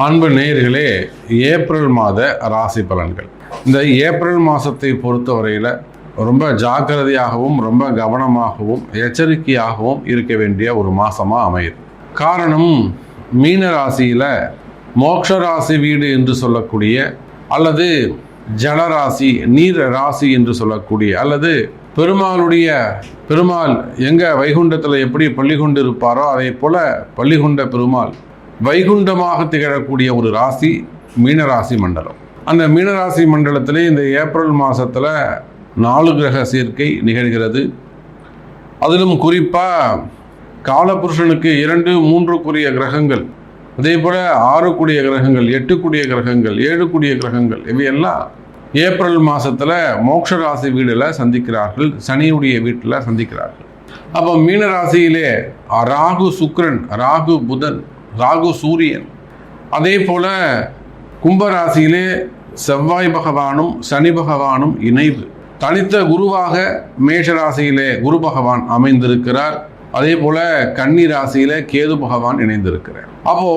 அன்பு நேயர்களே, ஏப்ரல் மாத ராசி பலன்கள். இந்த ஏப்ரல் மாதத்தை பொறுத்தவரையில் ரொம்ப ஜாக்கிரதையாகவும் ரொம்ப கவனமாகவும் எச்சரிக்கையாகவும் இருக்க வேண்டிய ஒரு மாதமாக அமையுது. காரணம், மீன ராசியில் மோட்ச ராசி வீடு என்று சொல்லக்கூடிய, அல்லது ஜலராசி நீர் ராசி என்று சொல்லக்கூடிய, அல்லது பெருமாள் எங்க வைகுண்டத்தில் எப்படி பள்ளி கொண்டு இருப்பாரோ அதே போல பள்ளிகொண்ட பெருமாள் வைகுண்டமாக திகழக்கூடிய ஒரு ராசி மீனராசி மண்டலம். அந்த மீனராசி மண்டலத்திலே இந்த ஏப்ரல் மாதத்தில் 4 கிரக சேர்க்கை நிகழ்கிறது. அதிலும் குறிப்பாக காலபுருஷனுக்கு 2, 3 கிரகங்கள், அதே போல் 6 கிரகங்கள், 8 கிரகங்கள், 7 கிரகங்கள், இவையெல்லாம் ஏப்ரல் மாதத்தில் மோட்ச ராசி வீடில் சந்திக்கிறார்கள், சனியுடைய வீட்டில் சந்திக்கிறார்கள். அப்போ மீனராசியிலே ராகு சுக்கிரன், ராகு புதன், ராகு சூரியன், அதே போல கும்பராசியிலே செவ்வாய் பகவானும் சனி பகவானும் இணைவு. தனித்த குருவாக மேஷராசியிலே குரு பகவான் அமைந்திருக்கிறார். அதே போல கன்னி ராசியில கேது பகவான் இணைந்திருக்கிறார். அப்போ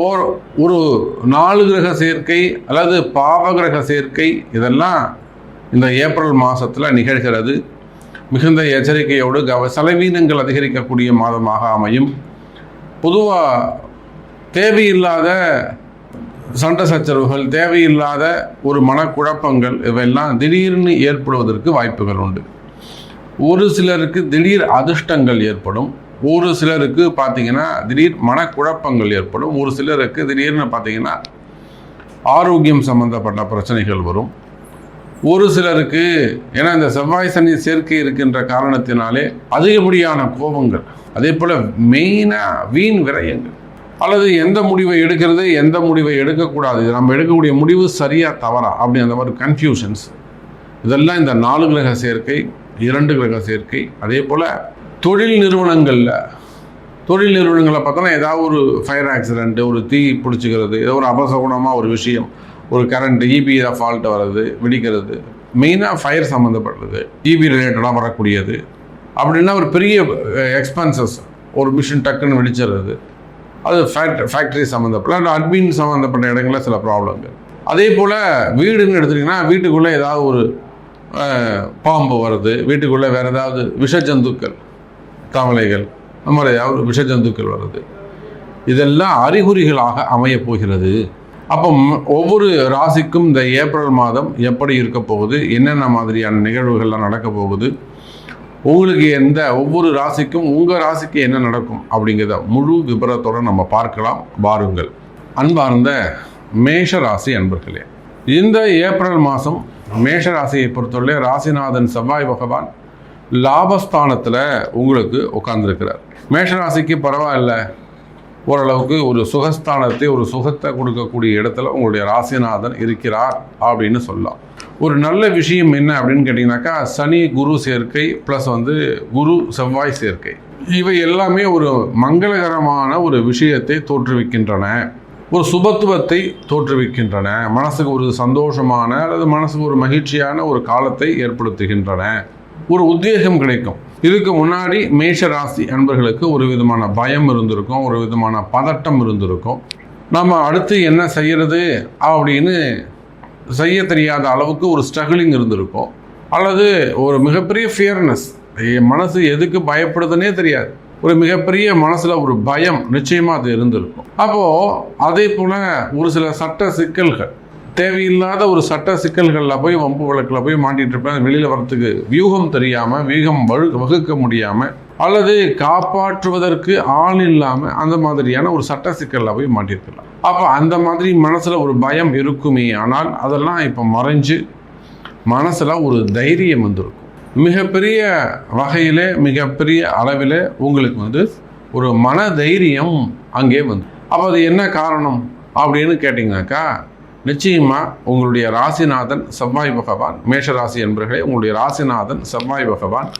ஒரு 4 கிரக சேர்க்கை அல்லது பாவ கிரக சேர்க்கை இதெல்லாம் இந்த ஏப்ரல் மாதத்தில் நிகழ்கிறது. மிகுந்த எச்சரிக்கையோடு செலவீனங்கள் அதிகரிக்கக்கூடிய மாதமாக அமையும். பொதுவாக தேவையில்லாத சண்டை சச்சரவுகள், தேவையில்லாத ஒரு மனக்குழப்பங்கள் இவையெல்லாம் திடீர்னு ஏற்படுவதற்கு வாய்ப்புகள் உண்டு. ஒரு சிலருக்கு திடீர் அதிர்ஷ்டங்கள் ஏற்படும், ஒரு சிலருக்கு பார்த்தீங்கன்னா திடீர் மனக்குழப்பங்கள் ஏற்படும், ஒரு சிலருக்கு திடீர்னு பார்த்தீங்கன்னா ஆரோக்கியம் சம்பந்தப்பட்ட பிரச்சனைகள் வரும். ஒரு சிலருக்கு ஏன்னா இந்த செவ்வாய் சனி சேர்க்கை இருக்கின்ற காரணத்தினாலே அதிகப்படியான கோபங்கள், அதே போல் மெயினாக வீண் விரயங்கள், அல்லது எந்த முடிவை எடுக்கிறது எந்த முடிவை எடுக்கக்கூடாது, நம்ம எடுக்கக்கூடிய முடிவு சரியா தவறா அப்படி அந்த மாதிரி கன்ஃபியூஷன்ஸ், இதெல்லாம் இந்த 4 கிரக சேர்க்கை, 2 கிரக சேர்க்கை. அதே போல் தொழில் நிறுவனங்களில் பார்த்தோன்னா ஏதாவது ஒரு ஃபயர் ஆக்சிடென்ட்டு, ஒரு தீ பிடிச்சிக்கிறது, ஏதோ ஒரு அபசகுணமாக ஒரு விஷயம், ஒரு கரண்ட் இபியில் ஃபால்ட் வர்றது, வெடிக்கிறது, மெயினாக ஃபயர் சம்மந்தப்பட்டது, இபி ரிலேட்டடாக வரக்கூடியது. அப்படின்னா ஒரு பெரிய எக்ஸ்பென்சஸ், ஒரு மிஷின் டக்குன்னு வெடிச்சிடுறது, அது ஃபேக்ட்ரி சம்மந்தப்பட்ட அட்மின் சம்மந்தப்பட்ட இடங்களில் சில ப்ராப்ளங்கள். அதே போல் வீடுன்னு எடுத்துட்டிங்கன்னா வீட்டுக்குள்ளே ஏதாவது ஒரு பாம்பு வருது, வீட்டுக்குள்ளே வேறு ஏதாவது விஷஜந்துக்கள், தவளைகள், அந்த மாதிரி ஏதாவது விஷஜந்துக்கள் வருது, இதெல்லாம் அறிகுறிகளாக அமையப் போகிறது. அப்போ ஒவ்வொரு ராசிக்கும் இந்த ஏப்ரல் மாதம் எப்படி இருக்க போகுது, என்னென்ன மாதிரியான நிகழ்வுகள்லாம் நடக்க போகுது, உங்களுக்கு ஒவ்வொரு ராசிக்கும் உங்கள் ராசிக்கு என்ன நடக்கும் அப்படிங்கிறத முழு விபரத்தோடு நம்ம பார்க்கலாம். வாருங்கள். அன்பார்ந்த மேஷ ராசி அன்பர்களே, இந்த ஏப்ரல் மாதம் மேஷ ராசியை பொறுத்தவரை ராசிநாதன் செவ்வாய் பகவான் லாபஸ்தானத்தில் உங்களுக்கு உட்கார்ந்துருக்கிறார். மேஷ ராசிக்கு பரவாயில்ல, ஓரளவுக்கு ஒரு சுகஸ்தானத்தை, ஒரு சுகத்தை கொடுக்கக்கூடிய இடத்துல உங்களுடைய ராசிநாதன் இருக்கிறார் அப்படின்னு சொல்லலாம். ஒரு நல்ல விஷயம் என்ன அப்படின்னு கேட்டிங்கனாக்கா, சனி குரு சேர்க்கை ப்ளஸ் குரு செவ்வாய் சேர்க்கை, இவை எல்லாமே ஒரு மங்களகரமான ஒரு விஷயத்தை தோற்றுவிக்கின்றன, ஒரு சுபத்துவத்தை தோற்றுவிக்கின்றன, மனசுக்கு ஒரு சந்தோஷமான அல்லது மனசுக்கு ஒரு மகிழ்ச்சியான ஒரு காலத்தை ஏற்படுத்துகின்றன, ஒரு உத்வேகம் கிடைக்கும். இதுக்கு முன்னாடி மேஷ ராசி அன்பர்களுக்கு ஒரு விதமான பயம் இருந்திருக்கும், ஒரு விதமான பதட்டம் இருந்திருக்கும். நம்ம அடுத்து என்ன செய்யறது அப்படின்னு செய்ய தெரியாத அளவுக்கு ஒரு ஸ்ட்ரகிளிங் இருந்திருக்கும், அல்லது ஒரு மிகப்பெரிய ஃபியர்னஸ், மனசு எதுக்கு பயப்படுதுன்னே தெரியாது, ஒரு மிகப்பெரிய மனசில் ஒரு பயம் நிச்சயமாக அது இருந்திருக்கும். அப்போது அதே போல் ஒரு சில சட்ட சிக்கல்கள், தேவையில்லாத ஒரு சட்ட சிக்கல்களில் போய் வம்பு வழக்கில் போய் மாட்டிகிட்டு இருப்பேன், வெளியில் வரத்துக்கு வியூகம் தெரியாமல், வியூகம் வகுக்க முடியாமல், அல்லது காப்பாற்றுவதற்கு ஆள் இல்லாமல் அந்த மாதிரியான ஒரு சட்ட சிக்கலில் போய் மாட்டியிருக்கலாம். அப்போ அந்த மாதிரி மனசில் ஒரு பயம் இருக்குமே, ஆனால் அதெல்லாம் இப்போ மறைஞ்சு மனசில் ஒரு தைரியம் வந்துருக்கும். மிகப்பெரிய வகையில், மிகப்பெரிய அளவில் உங்களுக்கு ஒரு மன தைரியம் அங்கே அப்போ அது என்ன காரணம் அப்படின்னு கேட்டிங்கனாக்கா, நிச்சயமாக உங்களுடைய ராசிநாதன் செவ்வாய் பகவான், மேஷராசி என்பர்களே, உங்களுடைய ராசிநாதன் செவ்வாய் பகவான்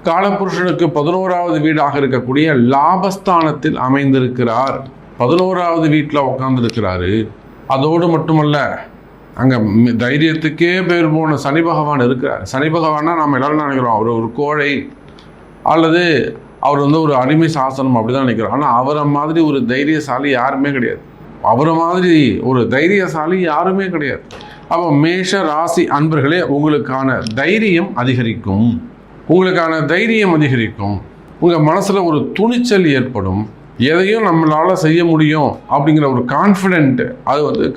காலபுருஷனுக்கு 11வது வீடாக இருக்கக்கூடிய லாபஸ்தானத்தில் அமைந்திருக்கிறார். 11வது வீட்டில் உட்கார்ந்துருக்கிறாரு. அதோடு மட்டுமல்ல, அங்கே தைரியத்துக்கே பேர் போன சனி பகவான் இருக்கிறார். சனி பகவான்னா நம்ம எல்லாரும் நினைக்கிறோம் அவர் ஒரு கோழை, அல்லது அவர் ஒரு அடிமை சாசனம் அப்படி தான் நினைக்கிறோம். ஆனால் அவரை மாதிரி ஒரு தைரியசாலி யாருமே கிடையாது. அவரை மாதிரி ஒரு தைரியசாலி யாருமே கிடையாது. அப்போ மேஷ ராசி அன்பர்களே, உங்களுக்கான தைரியம் அதிகரிக்கும். உங்கள் மனசில் ஒரு துணிச்சல் ஏற்படும். எதையும் நம்மளால் செய்ய முடியும் அப்படிங்கிற ஒரு கான்ஃபிடென்ட்,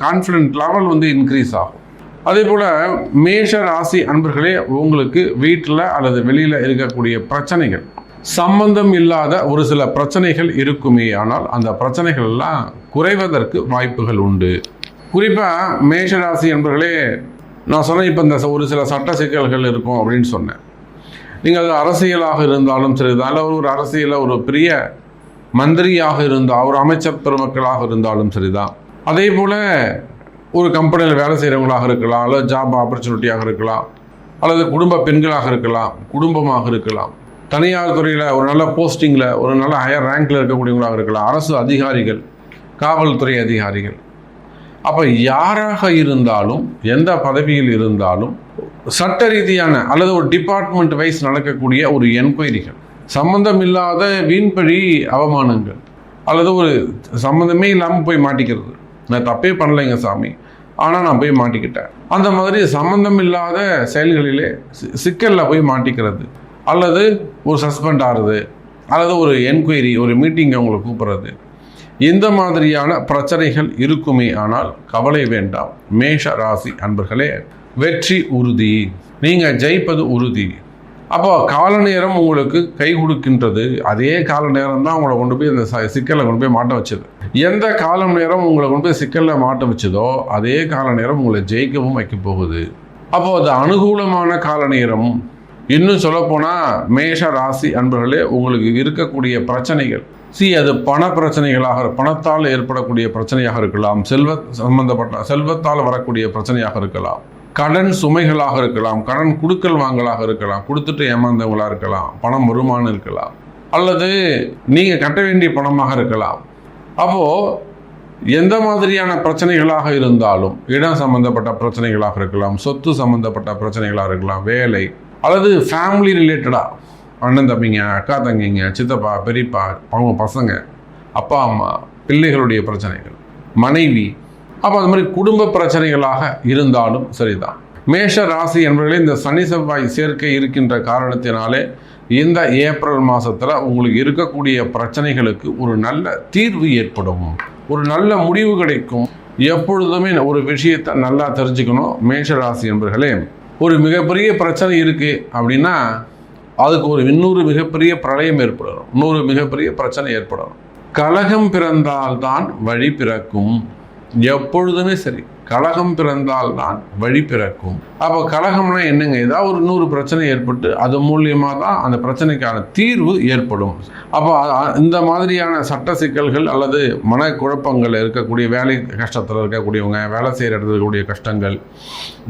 கான்ஃபிடென்ட் லெவல் இன்க்ரீஸ் ஆகும். அதே போல் மேஷ ராசி அன்பர்களே, உங்களுக்கு வீட்டில் அல்லது வெளியில் இருக்கக்கூடிய பிரச்சனைகள், சம்பந்தம் இல்லாத ஒரு சில பிரச்சனைகள் இருக்குமே, ஆனால் அந்த பிரச்சனைகள் எல்லாம் குறைவதற்கு வாய்ப்புகள் உண்டு. குறிப்பாக மேஷராசி அன்பர்களே, நான் சொன்னேன் இப்போ இந்த ஒரு சில சட்ட சிக்கல்கள் இருக்கும் அப்படின்னு சொன்னேன். நீங்கள் அது அரசியலாக இருந்தாலும் சரிதான், இல்லை ஒரு அரசியலில் ஒரு பெரிய மந்திரியாக இருந்தால், ஒரு அமைச்சர் பெருமக்களாக இருந்தாலும் சரிதான். அதே போல் ஒரு கம்பெனியில் வேலை செய்கிறவங்களாக இருக்கலாம், அல்லது ஜாப் ஆப்பர்ச்சுனிட்டியாக இருக்கலாம், அல்லது குடும்ப பெண்களாக இருக்கலாம், குடும்பமாக இருக்கலாம், தனியார் துறையில் ஒரு நல்ல போஸ்டிங்கில் ஒரு நல்ல ஹையர் ரேங்கில் இருக்கக்கூடியவங்களாக இருக்கலாம், அரசு அதிகாரிகள், காவல்துறை அதிகாரிகள். அப்போ யாராக இருந்தாலும், எந்த பதவியில் இருந்தாலும், சட்ட ரீதியான அல்லது ஒரு டிபார்ட்மெண்ட் வைஸ் நடக்கக்கூடிய ஒரு என்கொயரிகள், சம்பந்தம் இல்லாத வீண்பழி அவமானங்கள், அல்லது ஒரு சம்மந்தமே இல்லாமல் போய் மாட்டிக்கிறது, நான் தப்பே பண்ணலைங்க சாமி, ஆனால் நான் போய் மாட்டிக்கிட்டேன், அந்த மாதிரி சம்பந்தம் இல்லாத செயல்களிலே சிக்கலில் போய் மாட்டிக்கிறது, அல்லது ஒரு சஸ்பெண்ட் ஆகிறது, அல்லது ஒரு என்கொயரி, ஒரு மீட்டிங் அவங்களை கூப்பிட்றது, இந்த மாதிரியான பிரச்சனைகள் இருக்குமே. ஆனால் கவலை வேண்டாம் மேஷ ராசி அன்பர்களே, வெற்றி உறுதி, நீங்கள் ஜெயிப்பது உறுதி. அப்போ கால நேரம் உங்களுக்கு கை கொடுக்கின்றது. அதே கால நேரம் தான் உங்களை கொண்டு போய் இந்த சிக்கலை கொண்டு போய் மாட்ட வச்சது. எந்த கால நேரம் உங்களை கொண்டு போய் சிக்கலில் மாட்ட வச்சதோ அதே கால நேரம் உங்களை ஜெயிக்கவும் வைக்க போகுது. அப்போ அது அனுகூலமான கால நேரம். இன்னும் சொல்லப்போனால் மேஷ ராசி அன்பர்களே, உங்களுக்கு இருக்கக்கூடிய பிரச்சனைகள், அது பண பிரச்சனைகளாக, பணத்தால் ஏற்படக்கூடிய பிரச்சனையாக இருக்கலாம், செல்வத்தால் வரக்கூடிய பிரச்சனையாக இருக்கலாம், கடன் சுமைகளாக இருக்கலாம், கடன் கொடுக்கல் வாங்கலாக இருக்கலாம், கொடுத்துட்டு ஏமாந்தவங்களாக இருக்கலாம், பணம் வருமானம் இருக்கலாம், அல்லது நீங்கள் கட்ட வேண்டிய பணமாக இருக்கலாம். அப்போது எந்த மாதிரியான பிரச்சனைகளாக இருந்தாலும், இடம் சம்பந்தப்பட்ட பிரச்சனைகளாக இருக்கலாம், சொத்து சம்பந்தப்பட்ட பிரச்சனைகளாக இருக்கலாம், வேலை, அல்லது ஃபேமிலி ரிலேட்டடாக அண்ணன் தம்பிங்க, அக்கா தங்கிங்க, சித்தப்பா பெரியப்பா, அவங்க பசங்க, அப்பா அம்மா, பிள்ளைகளுடைய பிரச்சனைகள், மனைவி, அப்போ அது மாதிரி குடும்ப பிரச்சனைகளாக இருந்தாலும் சரிதான். மேஷ ராசி என்பவர்களே, இந்த சனி செவ்வாய் சேர்க்கை இருக்கின்ற காரணத்தினாலே இந்த ஏப்ரல் மாதத்தில் உங்களுக்கு இருக்கக்கூடிய பிரச்சனைகளுக்கு ஒரு நல்ல தீர்வு ஏற்படும், ஒரு நல்ல முடிவு கிடைக்கும். எப்பொழுதுமே ஒரு விஷயத்தை நல்லா தெரிஞ்சுக்கணும் மேஷ ராசி என்பவர்களே. ஒரு மிகப்பெரிய பிரச்சனை இருக்குது அப்படின்னா அதுக்கு ஒரு இன்னொரு மிகப்பெரிய பிரளயம் ஏற்படணும், இன்னொரு மிகப்பெரிய பிரச்சனை ஏற்படணும். கலகம் பிறந்தால்தான் வழி பிறக்கும். எப்பொழுதுமே சரி, கலகம் பிறந்தால்தான் வழி பிறக்கும். அப்போ கலகம்னா என்னங்க? ஏதாவது ஒரு இன்னொரு பிரச்சனை ஏற்பட்டு அது மூலியமாக தான் அந்த பிரச்சனைக்கான தீர்வு ஏற்படும். அப்போ இந்த மாதிரியான சட்ட சிக்கல்கள் அல்லது மனக்குழப்பங்கள் இருக்கக்கூடிய, வேலை கஷ்டத்தில் இருக்கக்கூடியவங்க, வேலை செய்கிற இடத்துல இருக்கக்கூடிய கஷ்டங்கள்,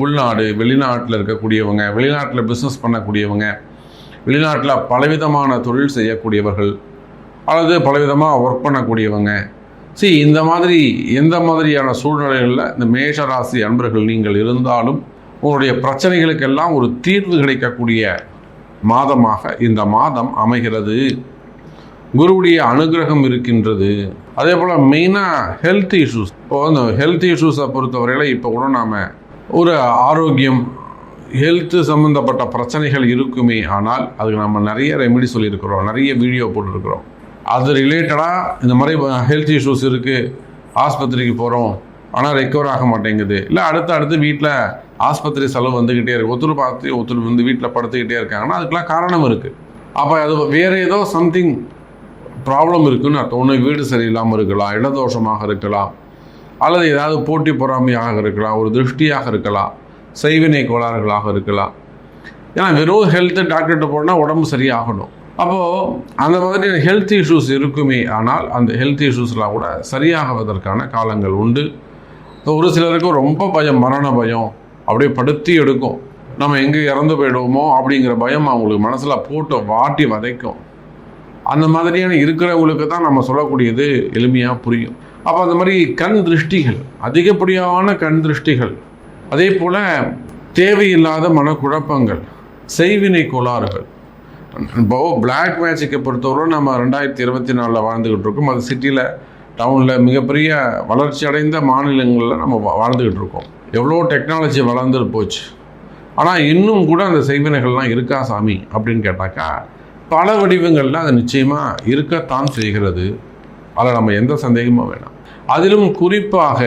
உள்நாடு வெளிநாட்டில் இருக்கக்கூடியவங்க, வெளிநாட்டில் பிஸ்னஸ் பண்ணக்கூடியவங்க, வெளிநாட்டில் பலவிதமான தொழில் செய்யக்கூடியவர்கள், அல்லது பலவிதமாக ஒர்க் பண்ணக்கூடியவங்க, இந்த மாதிரி எந்த மாதிரியான சூழ்நிலைகளில் இந்த மேஷராசி அன்பர்கள் நீங்கள் இருந்தாலும் உங்களுடைய பிரச்சனைகளுக்கெல்லாம் ஒரு தீர்வு கிடைக்கக்கூடிய மாதமாக இந்த மாதம் அமைகிறது. குருவுடைய அனுகிரகம் இருக்கின்றது. அதே போல் மெயினாக ஹெல்த் இஷ்யூஸ், இப்போ அந்த ஹெல்த் இஷ்யூஸை பொறுத்தவரையில் இப்போ கூட நாம் ஒரு ஆரோக்கியம், ஹெல்த்து சம்மந்தப்பட்ட பிரச்சனைகள் இருக்குமே, ஆனால் அதுக்கு நம்ம நிறைய ரெமெடி சொல்லியிருக்கிறோம், நிறைய வீடியோ போட்டுருக்குறோம். அது ரிலேட்டடாக இந்த மாதிரி ஹெல்த் இஷ்யூஸ் இருக்குது, ஆஸ்பத்திரிக்கு போகிறோம் ஆனால் ரெக்கவர் ஆக மாட்டேங்குது, இல்லை அடுத்து வீட்டில் ஆஸ்பத்திரி செலவு வந்துக்கிட்டே இருக்குது, ஒருத்தர் வீட்டில் படுத்துக்கிட்டே இருக்காங்கன்னா அதுக்கெலாம் காரணம் இருக்குது. அப்போ அது வேறு ஏதோ சம்திங் ப்ராப்ளம் இருக்குதுன்னு அர்த்தம். ஒன்று வீடு சரியில்லாமல் இருக்கலாம், இடதோஷமாக இருக்கலாம், அல்லது ஏதாவது போட்டி பொறாமையாக இருக்கலாம், ஒரு திருஷ்டியாக இருக்கலாம், செய்வினை கோளாறுகளாக இருக்கலாம். ஏன்னா வெறும் ஹெல்த்து டாக்டர்கிட்ட போனால் உடம்பு சரியாகணும். அப்போது அந்த மாதிரி ஹெல்த் இஷ்யூஸ் இருக்குமே, ஆனால் அந்த ஹெல்த் இஷ்யூஸ்லாம் கூட சரியாகுவதற்கான காலங்கள் உண்டு. ஒரு சிலருக்கு ரொம்ப பயம், மரண பயம் அப்படியே படுத்தி எடுக்கும், நம்ம எங்கே இறந்து போயிடுவோமோ அப்படிங்கிற பயம் அவங்களுக்கு மனசில் போட்டு வாட்டி வதைக்கும். அந்த மாதிரியான இருக்கிறவங்களுக்கு தான் நம்ம சொல்லக்கூடியது எளிமையாக புரியும். அப்போ அந்த மாதிரி கண் திருஷ்டிகள், அதிகப்படியான கண் திருஷ்டிகள், அதே போல் தேவையில்லாத மனக்குழப்பங்கள், செய்வினை கோளாறுகள். இப்போ பிளாக் மேஜிக்கை பொறுத்தவரை நம்ம 2024 வாழ்ந்துக்கிட்டு இருக்கோம். அது சிட்டியில் டவுனில் மிகப்பெரிய வளர்ச்சி அடைந்த மாநிலங்களில் நம்ம வாழ்ந்துக்கிட்டு இருக்கோம். எவ்வளோ டெக்னாலஜி வளர்ந்துட்டு போச்சு. ஆனால் இன்னும் கூட அந்த செய்வினைகள்லாம் இருக்கா சாமி அப்படின்னு கேட்டாக்கா பல வடிவங்களில் அது நிச்சயமாக இருக்கத்தான் செய்கிறது. அதில் நம்ம எந்த சந்தேகமும் வேணாம். அதிலும் குறிப்பாக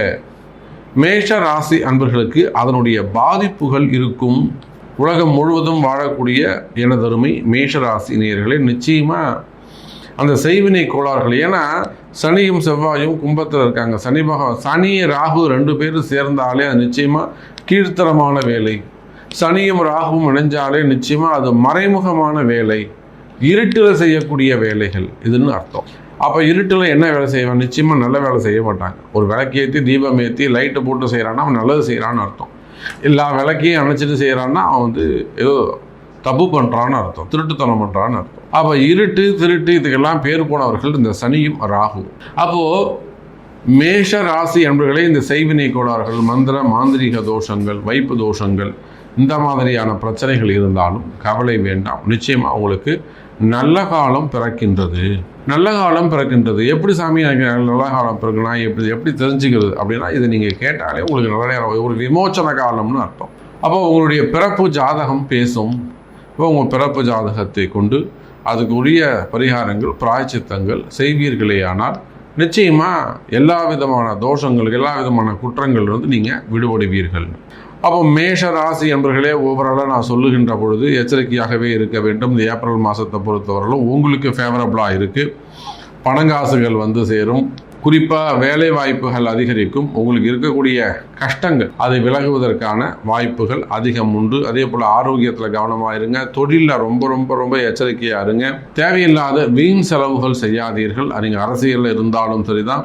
மேஷ ராசி அன்பர்களுக்கு அதனுடைய பாதிப்புகள் இருக்கும். உலகம் முழுவதும் வாழக்கூடிய எனதருமை மேஷ ராசி நேயர்களே, நிச்சயமாக அந்த செய்வினை கோளாறுகள், ஏன்னா சனியும் செவ்வாயும் கும்பத்தில் இருக்காங்க. சனி ராகு 2 பேரும் சேர்ந்தாலே அது நிச்சயமாக கீழ்த்தரமான வேலை. சனியும் ராகுவும் இணைஞ்சாலே நிச்சயமாக அது மறைமுகமான வேலை, இருட்டில் செய்யக்கூடிய வேலைகள் இதுன்னு அர்த்தம். அப்போ இருட்டில் என்ன வேலை செய்வான்? நிச்சயமாக நல்ல வேலை செய்ய மாட்டாங்க. ஒரு விளக்கேற்றி தீபம் ஏற்றி லைட்டை போட்டு செய்கிறான்னா அவன் நல்லது செய்கிறான்னு அர்த்தம். எல்லா விளக்கையும் அணைச்சிட்டு செய்கிறான்னா அவன் ஏதோ தப்பு பண்ணுறான்னு அர்த்தம், திருட்டுத்தனம் பண்ணுறான்னு அர்த்தம். அப்போ இருட்டு திருட்டு இதுக்கெல்லாம் பேர் போனவர்கள் இந்த சனியும் ராகுவும். அப்போது மேஷ ராசி என்பவர்களே, இந்த செய்வினை கோளாறுகள், மந்திர மாந்திரிக தோஷங்கள், வைப்பு தோஷங்கள், இந்த மாதிரியான பிரச்சனைகள் இருந்தாலும் கவலை வேண்டாம். நிச்சயமாக அவங்களுக்கு நல்ல காலம் பிறக்கின்றது. நல்ல காலம் பிறக்கின்றது. எப்படி சாமி நல்ல காலம் பிறகுனா எப்படி தெரிஞ்சுக்கிறது அப்படின்னா, இதை நீங்கள் கேட்டாலே உங்களுக்கு நல்ல நேரம், ஒரு விமோச்சன காலம்னு அர்த்தம். அப்போ உங்களுடைய பிறப்பு ஜாதகம் பேசும். இப்போ உங்கள் பிறப்பு ஜாதகத்தை கொண்டு அதுக்கு உரிய பரிகாரங்கள் பிராயச்சித்தங்கள் செய்வீர்களேயானால் நிச்சயமாக எல்லா விதமான தோஷங்கள், எல்லா விதமான குற்றங்கள் நீங்கள் விடுபடுவீர்கள். அப்போ மேஷ ராசி என்பர்களே, ஓவராலாக நான் சொல்லுகின்ற பொழுது எச்சரிக்கையாகவே இருக்க வேண்டும். இந்த ஏப்ரல் மாதத்தை பொறுத்தவரையிலும் உங்களுக்கு ஃபேவரபுளாக இருக்குது. பணங்காசுகள் சேரும். குறிப்பாக வேலை வாய்ப்புகள் அதிகரிக்கும். உங்களுக்கு இருக்கக்கூடிய கஷ்டங்கள் அது விலகுவதற்கான வாய்ப்புகள் அதிகம் உண்டு. அதே போல் ஆரோக்கியத்தில் கவனமாக இருங்க. தொழிலில் ரொம்ப ரொம்ப ரொம்ப எச்சரிக்கையாக இருங்க. தேவையில்லாத வீண் செலவுகள் செய்யாதீர்கள். நீங்கள் அரசியலில் இருந்தாலும் சரிதான்,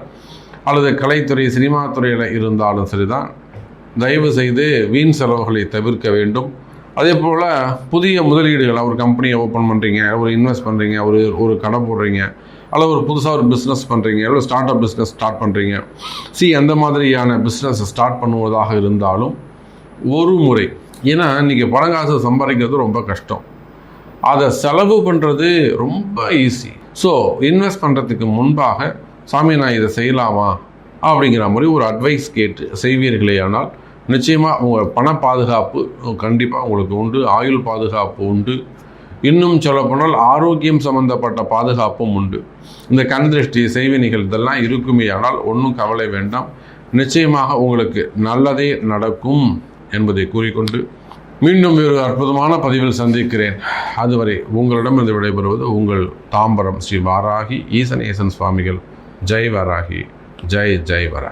அல்லது கலைத்துறை சினிமா துறையில் இருந்தாலும் சரிதான், தயவு செய்து வீண் செலவுகளை தவிர்க்க வேண்டும். அதே போல் புதிய முதலீடுகள், ஒரு கம்பெனியை ஓப்பன் பண்ணுறீங்க, ஒரு இன்வெஸ்ட் பண்ணுறீங்க, ஒரு கடை போடுறீங்க, அல்லது ஒரு புதுசாக ஒரு பிஸ்னஸ் பண்ணுறீங்க, ஒரு ஸ்டார்ட் அப் பிஸ்னஸ் ஸ்டார்ட் பண்ணுறீங்க, அந்த மாதிரியான பிஸ்னஸ் ஸ்டார்ட் பண்ணுவதாக இருந்தாலும் ஒரு முறை, ஏன்னா இன்றைக்கி பணங்காசு சம்பாதிக்கிறது ரொம்ப கஷ்டம், அதை செலவு பண்ணுறது ரொம்ப ஈஸி. ஸோ இன்வெஸ்ட் பண்ணுறதுக்கு முன்பாக சாமி நான் இதை செய்யலாமா அப்படிங்கிற மாதிரி ஒரு அட்வைஸ் கேட்டு செய்வீர்களே ஆனால் நிச்சயமாக உங்கள் பண பாதுகாப்பு கண்டிப்பாக உங்களுக்கு உண்டு. ஆயுள் பாதுகாப்பு உண்டு. இன்னும் சொல்லப்போனால் ஆரோக்கியம் சம்பந்தப்பட்ட பாதுகாப்பும் உண்டு. இந்த கண் திருஷ்டி செய்வினைகள் இதெல்லாம் இருக்குமே ஆனால் ஒன்றும் கவலை வேண்டாம். நிச்சயமாக உங்களுக்கு நல்லதே நடக்கும் என்பதை கூறிக்கொண்டு மீண்டும் ஒரு அற்புதமான பதிவில் சந்திக்கிறேன். அதுவரை உங்களிடம் இருந்து விடைபெறுவது உங்கள் தாம்பரம் ஸ்ரீ வாராகி ஈசனேசன் சுவாமிகள். ஜெய் வாராகி, ஜெய் ஜெய் வாராகி.